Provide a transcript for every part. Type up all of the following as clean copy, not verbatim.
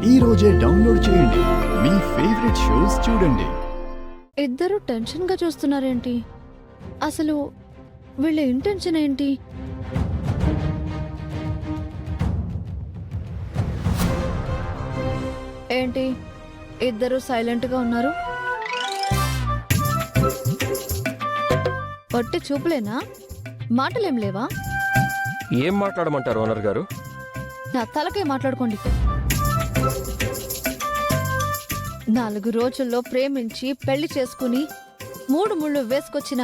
ఈ రోజే డౌన్లోడ్ చేయండి. మీ ఫేవరెట్ షోస్ చూడండి. ఇద్దరు టెన్షన్ గా చూస్తున్నారేంటి? అసలు వీళ్ళ ఇంటెన్షన్ ఏంటి? ఏంటి ఇద్దరు సైలెంట్ గా ఉన్నారు? ఒట్టి చూపులేనా? మాటలేం లేవా? ఏం మాట్లాడమంటారు ఓనర్ గారు? నా తలకే మాట్లాడుకోండి. 4 రోజుల్లో ప్రేమించి పెళ్లి చేసుకుని 3 ముళ్ళు వేసుకొచ్చిన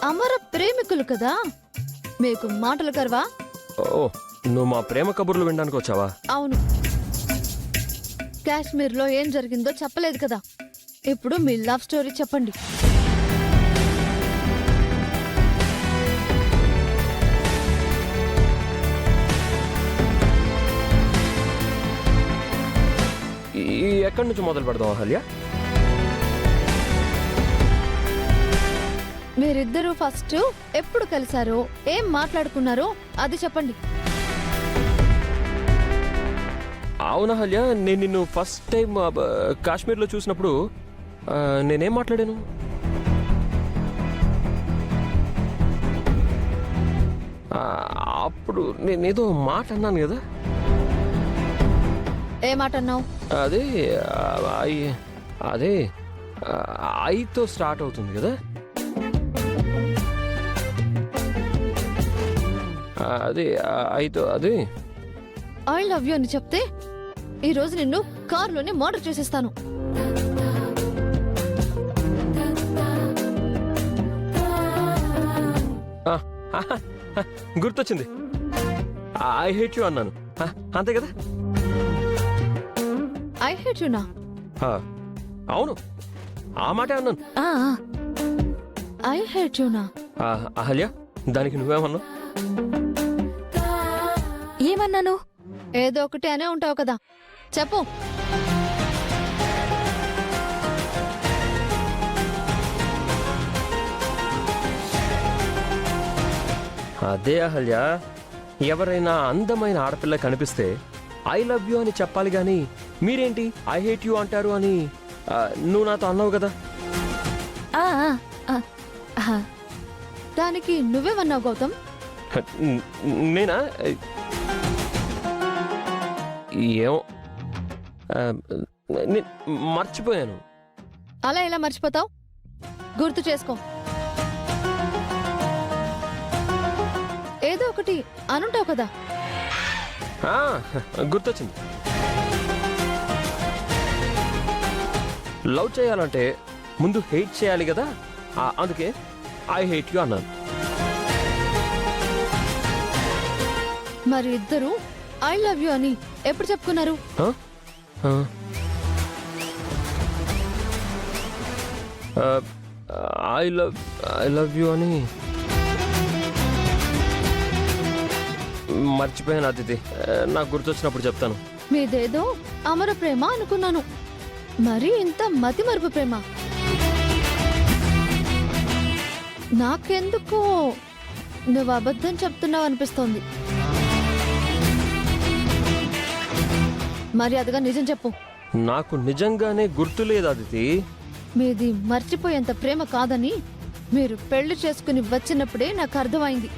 అమర ప్రేమికులు కదా, మీకు మాటలు కర్వా? ఓ, నువ్వు మా ప్రేమ కబుర్లు వినడానికి వచ్చావా? అవును. కాశ్మీర్లో ఏం జరిగిందో చెప్పలేదు కదా, ఇప్పుడు మీ లవ్ స్టోరీ చెప్పండి. ఎక్కడి నుంచి మొదలు పెడదాం అహల్య? మీరిద్దరూ ఫస్ట్ ఎప్పుడు కలిశారో, ఏం మాట్లాడుకున్నారో అది చెప్పండి. అవును అహల్య, నేను నిన్ను ఫస్ట్ టైం కాశ్మీర్లో చూసినప్పుడు నేనేం మాట్లాడాను? అప్పుడు నేనేదో మాట అన్నాను కదా. ఏ మాట అన్నావు? అదే అదే ఐతో స్టార్ట్ అవుతుంది కదా. అదే ఐతో అదే ఐ లవ్ యూ అని చెప్తే ఈ రోజు నిన్ను కారులోనే మర్డర్ చేసేస్తాను. గుర్తొచ్చింది, ఐ హేట్ యు అన్నాను, అంతే కదా? ఐ హేట్ యు నా? అవును, ఆ మాటే అన్నాను. ఐ హేట్ యు నా? అహల్య, దానికి నువ్వేమన్నావు? ఏమన్నాను? ఏదో ఒకటి అనే ఉంటావు కదా, చెప్పు. అదే అహల్య, ఎవరైనా అందమైన ఆడపిల్ల కనిపిస్తే ఐ లవ్ యూ అని చెప్పాలి గాని మీరేంటి ఐ హేట్ యూ అంటారు అని నువ్వు నాతో అన్నావు కదా. దానికి నువ్వేమన్నావు గౌతమ్? నేనా? ఏమో, మర్చిపోయాను. అలా ఎలా మర్చిపోతావు? గుర్తు చేసుకో. ఏదో ఒకటి అనుంటావు కదా. గుర్తొచ్చింది. లవ్ చేయాలంటే ముందు హేట్ చేయాలి కదా, అందుకే ఐ హేట్ యు అన్నాను. మరి ఇద్దరు ఐ లవ్ యూ అని ఎప్పుడు చెప్పుకున్నారు? ఐ లవ్ యూ అని మర్చిపోయాను అతిథి, నాకు గుర్తొచ్చినప్పుడు చెప్తాను. మీదేదో అమర ప్రేమ అనుకున్నాను, మరి ఇంత మతి మరుపు ప్రేమ. నాకెందుకో నువ్వు అబద్ధం చెప్తున్నావు అనిపిస్తోంది. మర్యాదగా నిజం చెప్పు. నాకు నిజంగానే గుర్తులేదు అదితి. మీది మర్చిపోయేంత ప్రేమ కాదని మీరు పెళ్లి చేసుకుని వచ్చినప్పుడే నాకు అర్థమైంది.